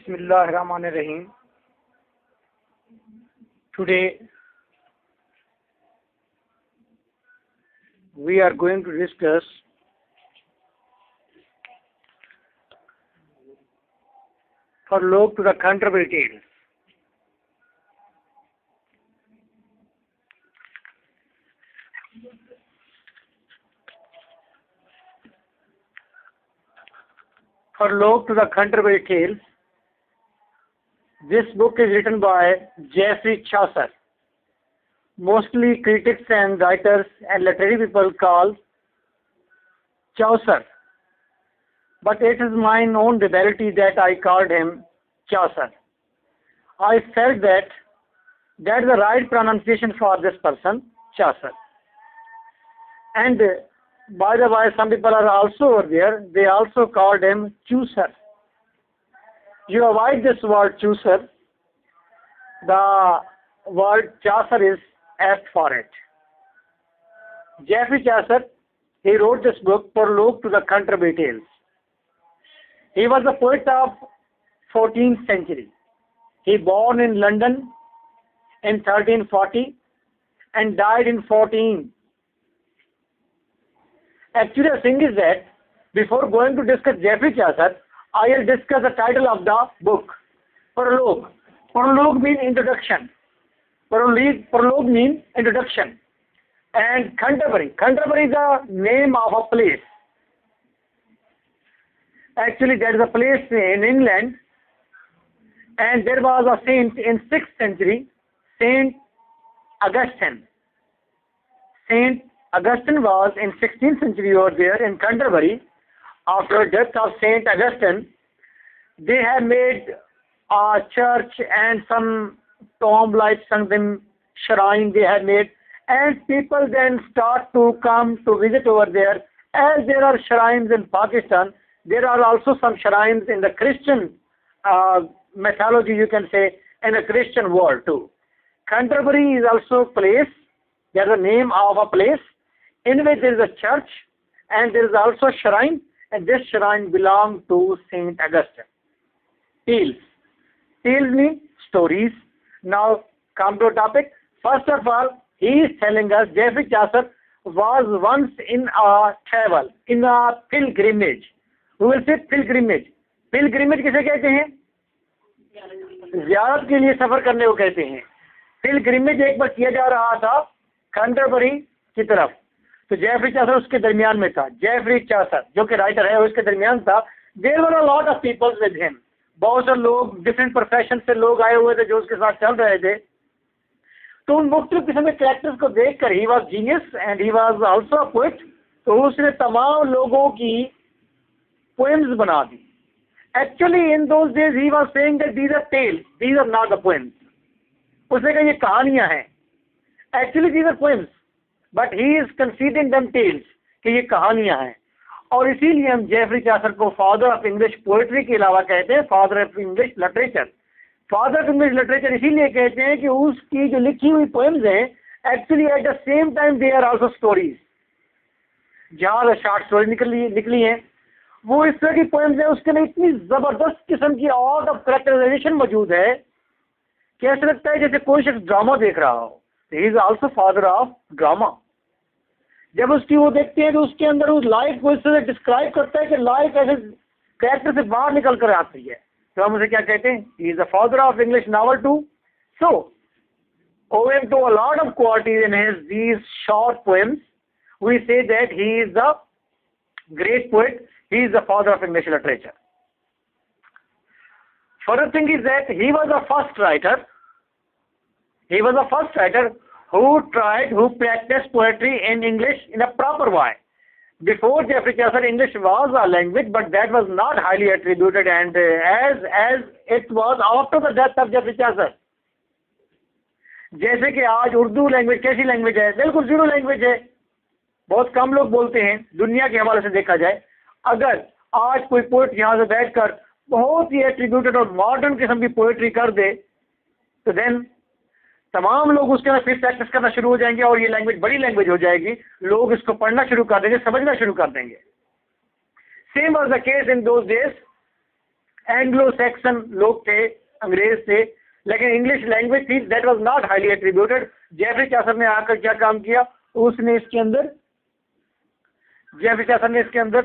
Bismillahirrahmanirrahim. Today we are going to discuss Prologue to the Canterbury Tales. Prologue to the Canterbury Tales. This book is written by Geoffrey Chaucer. Mostly critics and writers and literary people call Chaucer, but it is mine own ability that I called him Chaucer. I felt that that's the right pronunciation for this person, Chaucer. And by the way, some people are also over there, they also called him Chaucer. You avoid this word Chaucer, the word Chaucer is apt for it. Geoffrey Chaucer, he wrote this book, Prologue to the Canterbury Tales. He was a poet of 14th century. He born in London in 1340 and died in 14. Actually, the thing is that before going to discuss Geoffrey Chaucer, I will discuss the title of the book, Prologue. Prologue means introduction. Prologue means introduction. And Canterbury. Canterbury is the name of a place. Actually, that is a place in England. And there was a saint in 6th century, Saint Augustine. Saint Augustine was in 16th century over there in Canterbury. After death of Saint Augustine, they have made a church and some tomb like something shrine they have made, and people then start to come to visit over there. As there are shrines in Pakistan, there are also some shrines in the Christian mythology, you can say, in the Christian world too. Canterbury is also a place, there is a name of a place in which there is a church and there is also a shrine, and this shrine belonged to Saint Augustine. Tales. Tales mean stories. Now come to topic. First of all, he is telling us Geoffrey Chaucer was once in a travel, in a pilgrimage. We will say pilgrimage. Pilgrimage किसे कहते हैं? ज़ियारत के लिए सफर करने को कहते हैं. Pilgrimage एक बार किया जा रहा था कैंटरबरी की तरफ. तो जेफरी चासर उसके दरमियान में था. जेफरी चासर जो कि राइटर है उसके दरमियान था. There were a lot of peoples with him. बहुत से लोग डिफरेंट प्रोफेशन से लोग आए हुए थे जो उसके साथ चल रहे थे. तो उन मुख्तलिफ किस्म के कैरेक्टर्स को देखकर he was genius and he was also a poet. तो उसने तमाम लोगों की पोएम्स बना दी. Actually in those days he was saying that these are tales, these are not the poems. उसने कहा ये कहानियां हैं. Actually these are poems, but he is considering them tales, कि ये कहानियां हैं. और इसीलिए हम जेफरी चासर को फादर ऑफ इंग्लिश पोएट्री के अलावा कहते हैं father of English literature. Father of English literature इसीलिए कहते हैं कि उसकी जो लिखी हुई पोएम्स हैं actually at the same time they are also stories. जहाँ शॉर्ट स्टोरी निकली हैं वो इस तरह की पोएम्स हैं. उसके अंदर इतनी जबरदस्त किस्म की आर्ट ऑफ कैरेक्टराइजेशन मौजूद है कि ऐसा लगता है जैसे कोई शख्स ड्रामा देख रहा हो. He is also father of drama. जब उसकी वो देखते हैं तो उसके अंदर उस लाइफ को इस तरह डिस्क्राइब करता है कि लाइफ ऐसे कैरेक्टर से बाहर निकल कर आती है. तो हम उसे क्या कहते हैं? He is the father of English novel too. So owing to a lot of qualities in his these short poems, we say that he is the great poet. He is the father of English literature. Further thing is that he was the first writer. He was the first writer who practiced poetry in English in a proper way. Before Geoffrey Chaucer, English was a language, but that was not highly attributed, and as it was after the death of Geoffrey Chaucer. जैसे कि आज Urdu language कैसी language है? बिल्कुल zero language है. बहुत कम लोग बोलते हैं दुनिया के हवाले से देखा जाए. अगर आज कोई पोएट यहाँ से बैठकर बहुत ही एट्रीब्यूटेड और मॉडर्न किस्म की पोएट्री कर दे तो देन तमाम लोग उसके अंदर फिर प्रैक्टिस करना शुरू हो जाएंगे और ये लैंग्वेज बड़ी लैंग्वेज हो जाएगी. लोग इसको पढ़ना शुरू कर देंगे, समझना शुरू कर देंगे. Same was the case in those days Anglo Saxon लोग थे, अंग्रेज थे, लेकिन इंग्लिश लैंग्वेज थी, that was not highly attributed. Geoffrey Chaucer ने आकर क्या काम किया, उसने इसके अंदर, जेफरी चासर ने इसके अंदर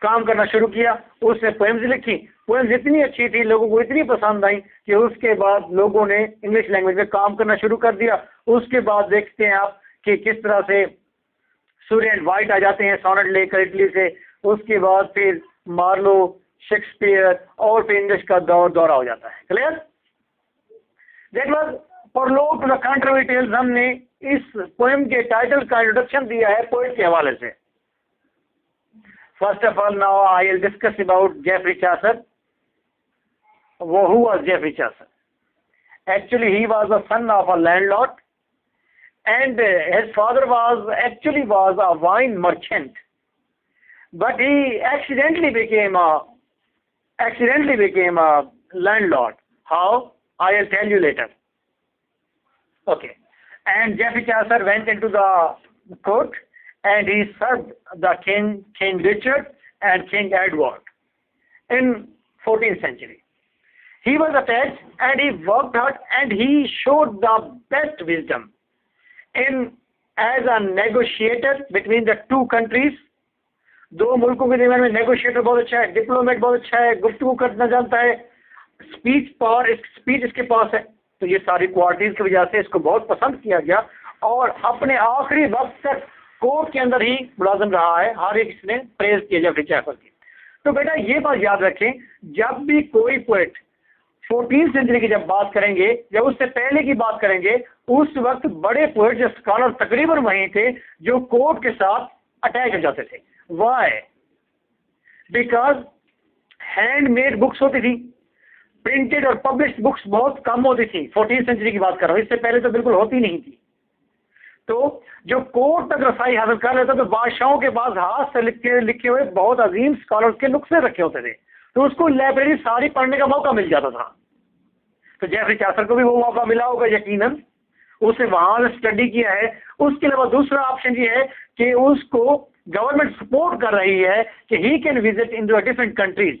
काम करना शुरू किया। उसने पोएम्स लिखी, पोएम्स इतनी अच्छी थी, लोगों को इतनी पसंद आई कि उसके बाद लोगों ने इंग्लिश लैंग्वेज में काम करना शुरू कर दिया। उसके बाद देखते हैं आप कि किस तरह से सूर्य एंड वाइट आ जाते हैं सोनेट लेकर इटली से, उसके बाद फिर मार्लो, शेक्सपियर और फिर इंग्लिश का दौरा हो जाता है। Clear? That was prologue to the controversy tales. हमने इस पोएम के टाइटल का इंट्रोडक्शन दिया है पोएट के हवाले से। First of all now I will discuss about Geoffrey Chaucer. वो who was Geoffrey Chaucer? Actually he was the son of a landlord, and his father was a wine merchant, but he accidentally became a landlord. How? I will tell you later. Okay. And Geoffrey Chaucer went into the court and he served the King Richard and King Edward in 14th century. He was attached and he worked hard and he showed the best wisdom as a negotiator between the two countries. दो मुल्कों के दरमियान में negotiator बहुत अच्छा है, diplomat बहुत अच्छा है, गुफ्तगू करना जानता है, स्पीच इसके पास है। तो ये सारी क्वालिटीज की वजह से इसको बहुत पसंद किया गया और अपने आखिरी वक्त तक कोर्ट के अंदर ही मुलाजिम रहा है। हर एक इसने प्रेज किया जेफरी चासर की। तो बेटा ये बात याद रखें, जब भी कोई पोएट 14th सेंचुरी की जब बात करेंगे, जब उससे पहले की बात करेंगे, उस वक्त बड़े पोएट जो स्कॉलर तकरीबन वही थे जो कोर्ट के साथ अटैच हो जाते थे। वाई? बिकॉज हैंडमेड बुक्स होती थी, प्रिंटेड और पब्लिश्ड बुक्स बहुत कम होती थी। 14th सेंचुरी की बात कर रहा हूँ, इससे पहले तो बिल्कुल होती नहीं थी। तो जो कोर्ट तक रसाई हासिल कर लेता तो बादशाहों के पास हाथ से लिखे हुए बहुत अजीम स्कॉलर्स के नुस्खे रखे होते थे, तो उसको लाइब्रेरी सारी पढ़ने का मौका मिल जाता था। तो जेफरी चासर को भी वो मौका मिला होगा यकीनन, उसने वहां से स्टडी किया है। उसके अलावा दूसरा ऑप्शन ये है कि उसको गवर्नमेंट सपोर्ट कर रही है कि he can visit in different countries.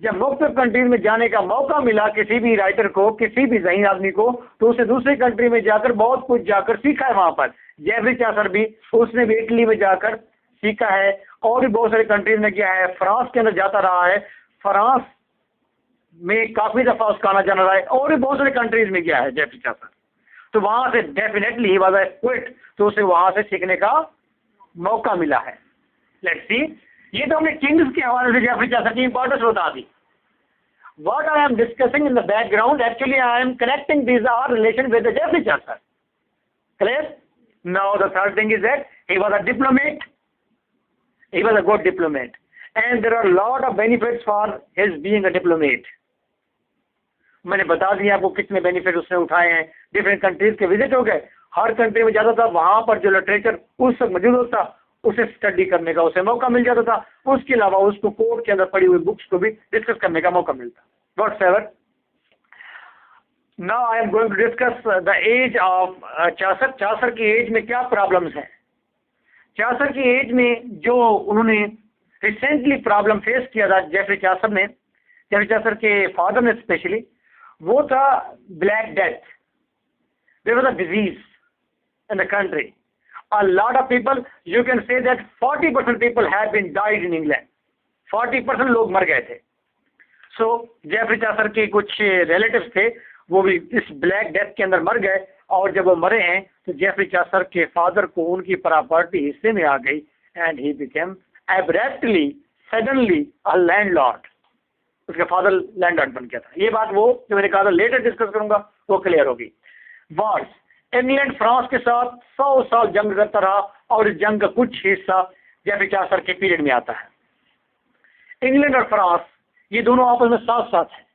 जब मुख्तलिफ कंट्रीज में जाने का मौका मिला किसी भी राइटर को, किसी भी ज़हीन आदमी को, तो उसे दूसरी कंट्री में जाकर बहुत कुछ जाकर सीखा है वहां पर। जेफरी चासर भी, उसने भी इटली में जाकर सीखा है और भी बहुत सारे कंट्रीज में गया है। फ्रांस के अंदर जाता रहा है, फ्रांस में काफी दफा उसका आना जाना रहा है और भी बहुत सारे कंट्रीज में गया है जेफरी चासर। तो वहां से definitely he was a poet, तो उसे वहां से सीखने का मौका मिला है। लेट्स सी, ये तो हमने किंग्स के हवाले से जेफरी चासर की इंपॉर्टेंस बता दी। What I am discussing in the background, actually I am connecting these are relation with the Geoffrey Chaucer. Clear? Now the third thing is that he was a diplomat. He was a good diplomat, and there are a lot of benefits for his being a diplomat. मैंने बता दिया आपको कितने benefit उसने उठाए हैं। Different countries के visit हो गए, हर कंट्री में जाता था, वहां पर जो लिटरेचर उस वक्त मौजूद होता उसे स्टडी करने का उसे मौका मिल जाता था। उसके अलावा उसको कोर्ट के अंदर पड़ी हुई बुक्स को भी डिस्कस करने का मौका मिलता। What's ever? Now I am going to discuss the age of Chaucer. Chaucer की एज में क्या प्रॉब्लम्स हैं? चासर की एज में जो उन्होंने रिसेंटली प्रॉब्लम फेस किया था जेफरी चासर ने, जेफरी चासर के फादर ने स्पेशली, वो था black death. There was a disease in the country. A lot of people, you can say that 40% people have been died in England. 40% लोग मर गए थे। So जेफरी चासर के कुछ रिलेटिव्स थे, वो भी इस ब्लैक डेथ के अंदर मर गए, और जब वो मरे हैं तो जेफरी चासर के फादर को उनकी प्रॉपर्टी हिस्से में आ गई, and he became abruptly suddenly a landlord. उसका फादर लैंडलॉर्ड बन गया था। ये बात वो जो मैंने कहा था लेटर डिस्कस करूंगा, वो क्लियर होगी। वॉर्स, इंग्लैंड फ्रांस के साथ 100 साल जंग करता रहा, और इस जंग का कुछ हिस्सा जेफरी चासर के पीरियड में आता है। इंग्लैंड और फ्रांस ये दोनों आपस में साथ साथ हैं।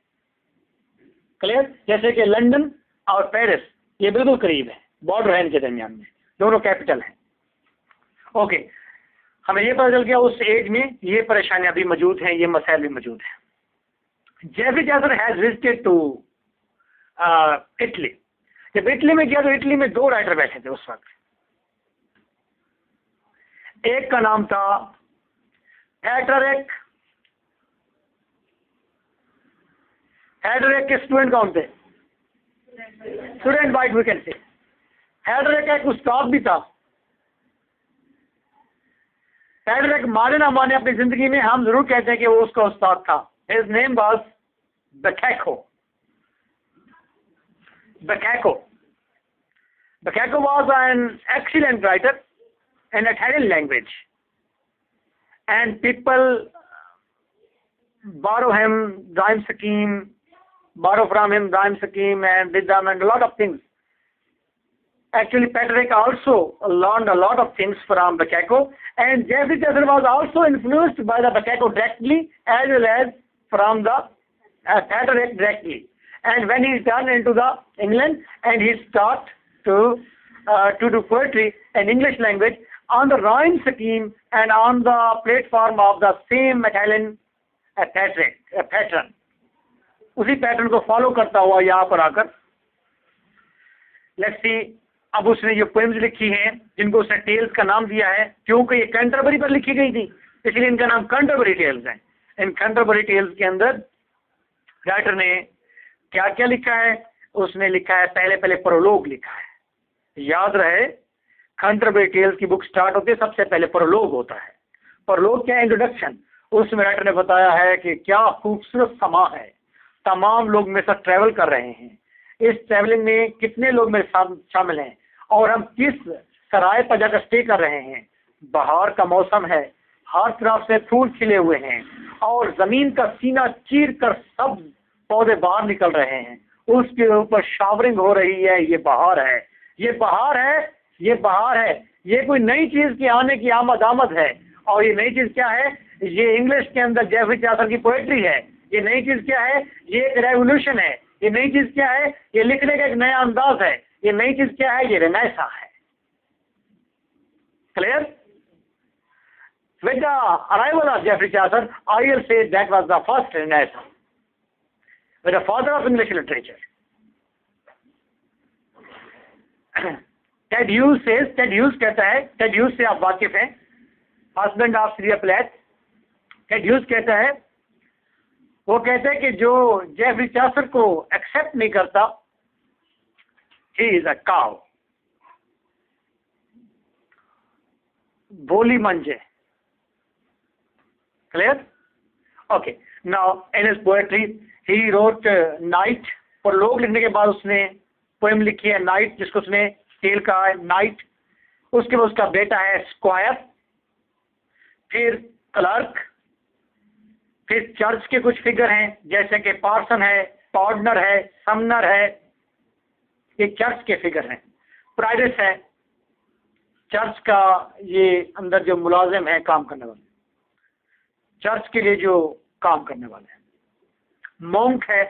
क्लियर? जैसे कि लंदन और पेरिस ये बिल्कुल करीब है, बॉर्डर है इनके दरमियान में, दोनों कैपिटल हैं। ओके, हमें ये पता चल गया उस एज में ये परेशानियां भी मौजूद हैं, ये मसाइल भी मौजूद हैं। Geoffrey Chaucer has visited to Italy. जब इटली में गया तो इटली में 2 राइटर बैठे थे उस वक्त। एक का नाम था पेट्रार्क हेडरिक के स्टूडेंट कौन थे? Student bite we can say. हेडरिक एक उस्ताद भी था। हेडरिक माने ना माने अपनी जिंदगी में हम जरूर कहते हैं कि वो उसका उस्ताद था। His name was Boccaccio. Boccaccio was an excellent writer in Italian language, and people borrow from him rhyme scheme and rhythm and a lot of things. Actually, Petrarch also learned a lot of things from Boccaccio, and Geoffrey Chaucer was also influenced by the Boccaccio directly as well as from the Petrarch directly. And when he returned into the England and he started to do poetry in English language on the rhyme scheme and on the platform of the same Italian pattern, उसी pattern को follow करता हुआ यहाँ पर आकर let's see, अब उसने जो पोएम्स लिखी हैं जिनको उसने टेल्स का नाम दिया है, क्योंकि ये कैंटरबरी पर लिखी गई थी इसलिए इनका नाम कैंटरबरी टेल्स है। इन कैंटरबरी टेल्स के अंदर राइटर ने क्या क्या लिखा है? उसने लिखा है, पहले प्रोलोग लिखा है। याद रहे, कैंटरबरी टेल्स की बुक स्टार्ट होती है, सबसे पहले प्रोलोग होता है। प्रोलोग क्या? इंट्रोडक्शन। उसमें राइटर ने बताया है कि क्या खूबसूरत समा है, तमाम लोग मेरे साथ ट्रैवल कर रहे हैं, इस ट्रैवलिंग में कितने लोग मेरे साथ शामिल हैं और हम किस सराय पर जाकर स्टे कर रहे हैं। बाहर का मौसम है, हर तरफ से फूल खिले हुए हैं और जमीन का सीना चीर कर सब पौधे बाहर निकल रहे हैं, उसके ऊपर शावरिंग हो रही है। ये बहार है, ये बहार है, ये बहार है। ये कोई नई चीज की आने की आमद है। और ये नई चीज क्या है? ये इंग्लिश के अंदर जेफरी चासर की पोएट्री है। ये नई चीज क्या है? ये एक रेवोल्यूशन है। ये नई चीज क्या है? ये लिखने का एक नया अंदाज है। ये नई चीज क्या है? ये रेनेसां है। Clear? With the arrival of Geoffrey Chaucer, I will say that was the first Renaissance, with the father of English literature. Ted Hughes कहता है, Ted Hughes से आप वाकिफ हैं, husband of Sylvia Plath. Ted Hughes कहता है, वो कहते हैं कि जो जेफरी चासर को एक्सेप्ट नहीं करता, he is a cow, बोली मंजे। Clear? Okay. Now, in his poetry, he wrote Night. Prologue लिखने के बाद उसने पोएम लिखी है नाइट, जिसको उसने टेल कहा है नाइट। उसके बाद उसका बेटा है स्क्वायर, फिर क्लर्क, फिर चर्च के कुछ फिगर हैं जैसे कि पार्सन है, पॉर्डनर है, समनर है, ये चर्च के फिगर हैं। प्राइवेस है, चर्च का ये अंदर जो मुलाजिम है, काम करने वाले, चर्च के लिए जो काम करने वाले हैं। मोंक है।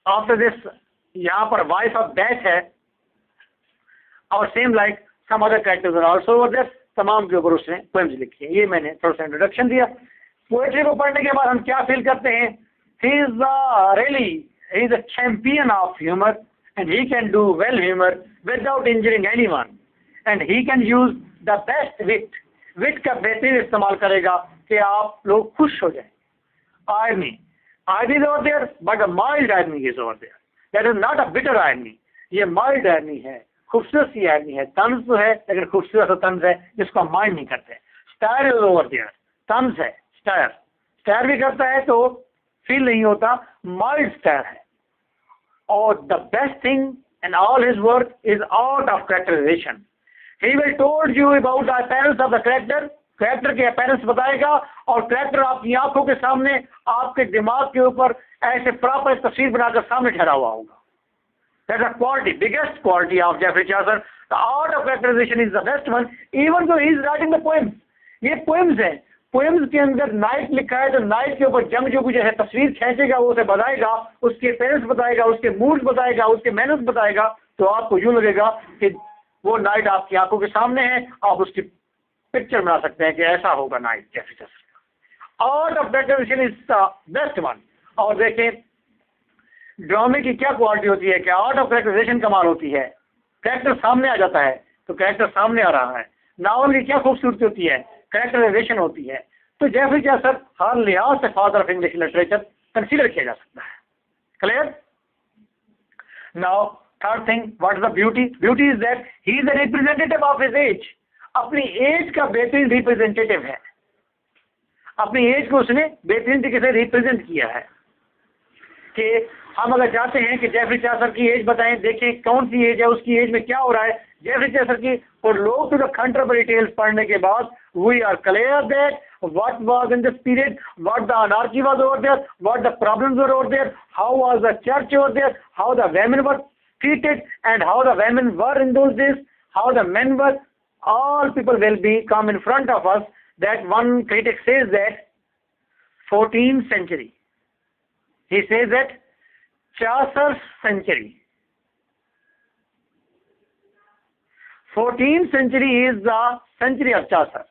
आफ्टर दिस यहाँ पर वाइफ ऑफ डेथ है और same like some other characters are also over there. तमाम के ऊपर उसने पोएम्स लिखी है। ये मैंने थोड़ा सा इंट्रोडक्शन दिया। पोएट्री को पढ़ने के बाद हम क्या फील करते हैं? He is a champion of humour and he can do well humour without injuring anyone and he can use the best wit का बेहतरीन इस्तेमाल करेगा कि आप लोग खुश हो जाएं। Irony is over there, but a mild irony is over there. That is not a bitter irony, ये माइल्ड आयरनी है, खूबसूरत सी आयरनी है। तंज तो है लेकिन खूबसूरत तंज है जिसको हम माइंड नहीं करते। स्टायर इज ओवर देयर, तंज है, स्टायर भी करता है तो फील नहीं होता, माइल्ड स्टायर है। और the best thing in all his work is art of characterisation. He will told you about the appearance of the character के अपीयरेंस बताएगा और कैरेक्टर आपकी आंखों के सामने, आपके दिमाग के ऊपर ऐसे प्रॉपर तस्वीर बनाकर सामने ठहरा हुआ होगा। That's the quality, biggest quality of Geoffrey Chaucer. The art of characterization is the best one, even though he is writing the poems. ये poems हैं। poems के अंदर नाइट लिखा है तो नाइट के ऊपर जंग जो कुछ है तस्वीर खींचेगा, वो उसे बताएगा, उसके पेरेंट्स बताएगा, उसके मूड बताएगा, उसके मैनर्स बताएगा। तो आपको यूँ लगेगा कि वो नाइट आपकी आंखों के सामने है, आप उसकी पिक्चर बना सकते हैं कि ऐसा होगा नाइट जैसे जैसे। Art of characterisation is the best one. और देखें ड्रामे की क्या क्वालिटी होती है, क्या आर्ट ऑफ कैरेक्टराइजेशन कमाल होती है। कैरेक्टर सामने आ जाता है तो कैरेक्टर सामने आ रहा है। नावल की क्या खूबसूरती होती है, कैरेक्टराइजेशन होती है। तो जेफरी चासर हर लिहाज से father of English literature consider किया जा सकता है। Clear? Now, third thing, what is the beauty? Beauty is that he is a representative of his age. अपनी एज का बेहतरीन रिप्रेजेंटेटिव है, अपनी एज को उसने बेहतरीन तरीके से रिप्रेजेंट किया है। कि हम अगर चाहते हैं कि जेफरी चासर की एज बताएं, देखें कौन सी एज है, उसकी एज में क्या हो रहा है जेफरी चासर की, और लोग टू द कंट्रोवर्सी टेल्स पढ़ने के बाद we are clear that what was in this period, what the anarchy was over there, what the problems were over there, how was the church over there, how the women were treated, and how the women were in those days, how the men were. All people will be come in front of us. That one critic says that 14th century. He says that Chaucer's century. 14th century is the century of Chaucer.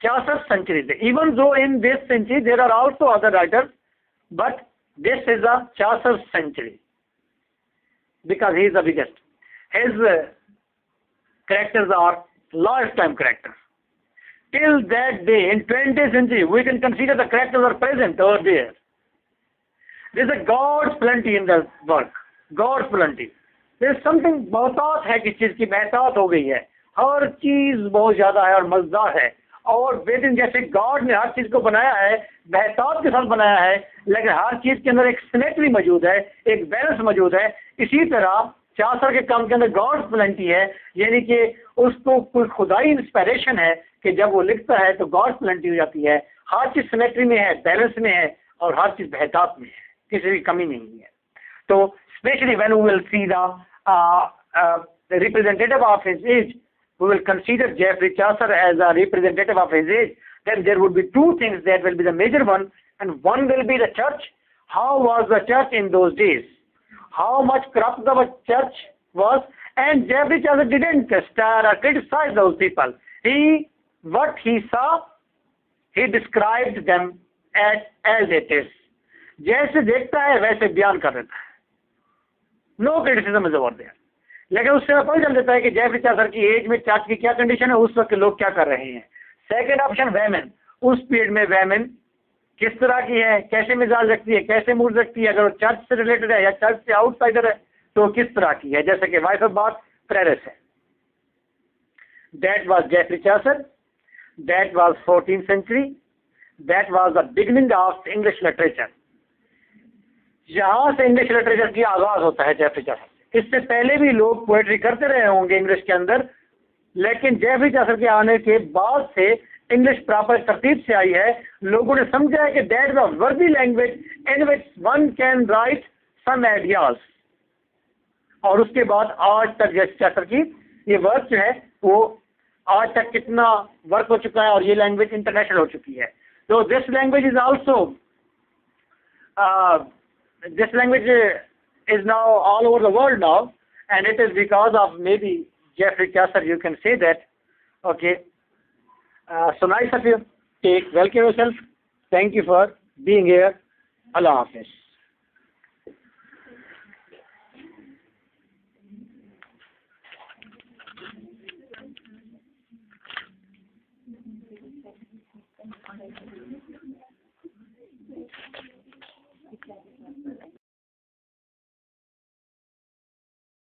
Chaucer's century. Even though in this century there are also other writers, but this is a Chaucer's century because he is the biggest. His characters are lifetime characters. Till that day, in 20th century, we can consider the characters are present over there. There is a God's plenty in the work. God's plenty. There is something बहुतात है किस चीज की महतात हो गई है, हर चीज बहुत ज्यादा है और मजेदार है, और बेहतरीन जैसे गॉड ने हर चीज को बनाया है महतात के साथ बनाया है, लेकिन हर चीज के अंदर एक सिमेट्री मौजूद है, एक बैलेंस मौजूद है। इसी तरह चासर के काम के अंदर गॉड प्लेंटी है, यानी कि उसको कोई खुदाई इंस्पिरेशन है कि जब वो लिखता है तो गॉड प्लेंटी हो जाती है, हर चीज सिमेट्री में है, बैलेंस में है, और हर चीज बेहतात में है, किसी की कमी नहीं है। तो specially when we will see the representative of his age, we will consider Geoffrey Chaucer as a representative of his age. Then there would be two things that will be the major one, and one will be the church. How was the church in those days? How much corrupt the church was? And Geoffrey Chaucer didn't star or criticize those people. What he saw, he described them as it is. जैसे देखता है वैसे बयान कर देता है. No criticism is over there. लेकिन उससे पता चल जाता है कि जेफरी चासर की एज में चर्च की क्या कंडीशन है, उस वक्त लोग क्या कर रहे हैं। सेकंड ऑप्शन वैमेन, उस पीरियड में वैमेन किस तरह की है, कैसे मिजाज रखती है, कैसे मूड रखती है, अगर वो चर्च से रिलेटेड है या चर्च से आउटसाइडर है तो किस तरह की है, जैसे कि वाइफ ऑफ बाथ प्रेरिस है। That was Geoffrey Chaucer, that was 14th century, that was the beginning of English literature. यहां से इंग्लिश लिटरेचर की आगाज होता है जेफरी चासर। इससे पहले भी लोग पोएट्री करते रहे होंगे इंग्लिश के अंदर, लेकिन जेफरी चासर के आने के बाद से इंग्लिश प्रॉपर तरतीब से आई है। लोगों ने समझा है कि that is a worthy language in which one can write some ideas, और उसके बाद आज तक जेफरी चासर की ये वर्क जो है वो आज तक कितना वर्क हो चुका है, और ये लैंग्वेज इंटरनेशनल हो चुकी है। तो this language is also this language is now all over the world now, and it is because of maybe Geoffrey Chaucer, you can say that. Okay, so nice of you. Take well care of yourself. Thank you for being here. Allah Hafiz.